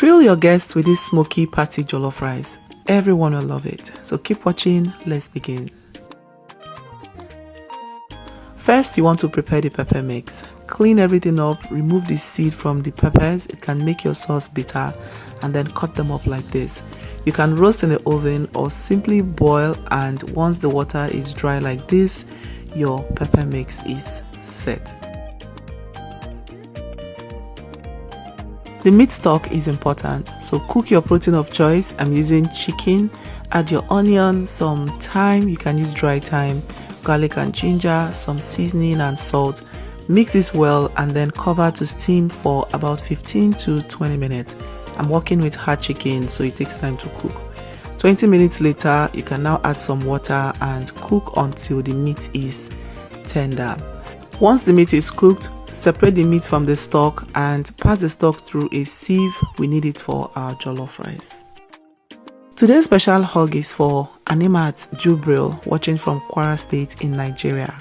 Thrill your guests with this smoky patty jollof rice. Everyone will love it. So keep watching, let's begin. First, you want to prepare the pepper mix. Clean everything up, remove the seed from the peppers. It can make your sauce bitter, and then cut them up like this. You can roast in the oven or simply boil, and once the water is dry like this, your pepper mix is set. The meat stock is important, so cook your protein of choice. I'm using chicken. Add your onion, some thyme, you can use dry thyme, garlic and ginger, some seasoning and salt. Mix this well and then cover to steam for about 15 to 20 minutes. I'm working with hard chicken, so it takes time to cook. 20 minutes later, you can now add some water and cook until the meat is tender. Once the meat is cooked, separate the meat from the stock and pass the stock through a sieve. We need it for our jollof rice. Today's special hug is for Animat Jubril, watching from Kwara State in Nigeria.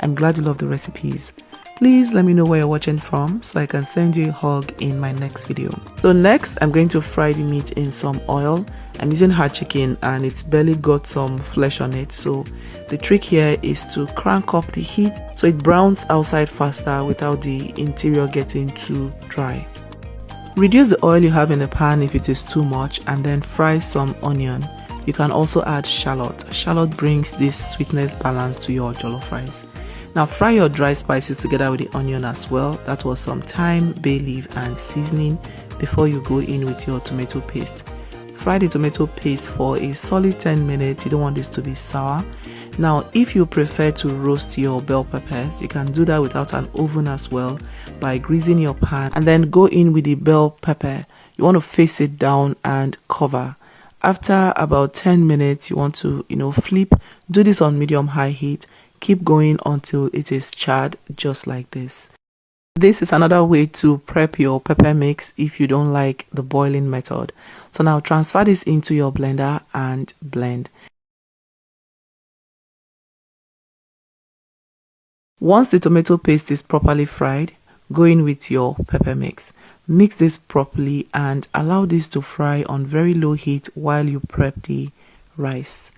I'm glad you love the recipes. Please let me know where you're watching from so I can send you a hug in my next video. So next, I'm going to fry the meat in some oil. I'm using hard chicken and it's barely got some flesh on it. So the trick here is to crank up the heat so it browns outside faster without the interior getting too dry. Reduce the oil you have in the pan if it is too much, and then fry some onion. You can also add shallot. Shallot brings this sweetness balance to your jollof rice. Now fry your dry spices together with the onion as well. That was some thyme, bay leaf and seasoning before you go in with your tomato paste. Fry the tomato paste for a solid 10 minutes. You don't want this to be sour. Now if you prefer to roast your bell peppers, you can do that without an oven as well by greasing your pan and then go in with the bell pepper. You want to face it down and cover. After about 10 minutes, you want to flip. Do this on medium-high heat. Keep going until it is charred, just like this. This is another way to prep your pepper mix if you don't like the boiling method. So now transfer this into your blender and blend. Once the tomato paste is properly fried, go in with your pepper mix. Mix this properly and allow this to fry on very low heat while you prep the rice.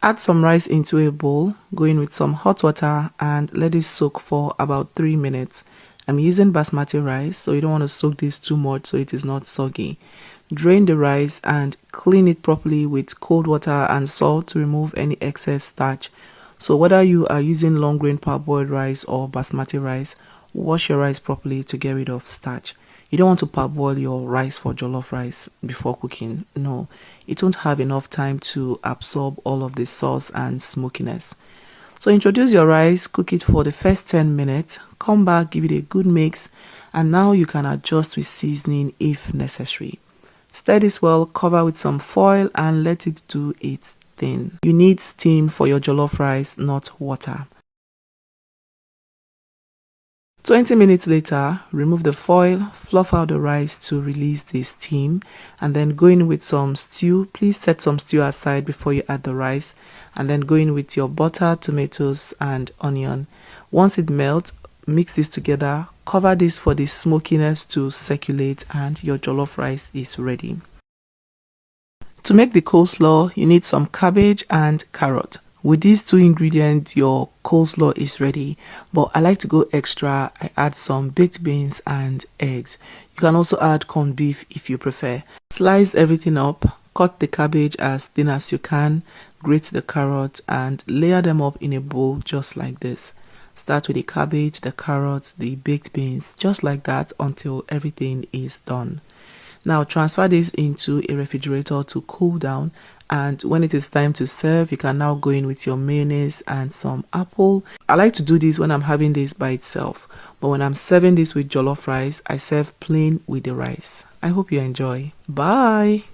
Add some rice into a bowl, go in with some hot water and let it soak for about 3 minutes. I'm using basmati rice, so you don't want to soak this too much so it is not soggy. Drain the rice and clean it properly with cold water and salt to remove any excess starch. So whether you are using long grain parboiled rice or basmati rice, wash your rice properly to get rid of starch. You don't want to parboil your rice for jollof rice before cooking. No, it won't have enough time to absorb all of the sauce and smokiness. So introduce your rice, cook it for the first 10 minutes, come back, give it a good mix, and now you can adjust with seasoning if necessary. Stir this well, cover with some foil and let it do its thing. You need steam for your jollof rice, not water. 20 minutes later, remove the foil, fluff out the rice to release the steam, and then go in with some stew. Please set some stew aside before you add the rice, and then go in with your butter, tomatoes, and onion. Once it melts, mix this together, cover this for the smokiness to circulate, and your jollof rice is ready. To make the coleslaw, you need some cabbage and carrot. With these two ingredients, your coleslaw is ready, but I like to go extra. I add some baked beans and eggs. You can also add corned beef if you prefer. Slice everything up, cut the cabbage as thin as you can, grate the carrot and layer them up in a bowl just like this. Start with the cabbage, the carrots, the baked beans, just like that until everything is done. Now transfer this into a refrigerator to cool down, and when it is time to serve, you can now go in with your mayonnaise and some apple. I like to do this when I'm having this by itself, but when I'm serving this with jollof rice, I serve plain with the rice. I hope you enjoy. Bye!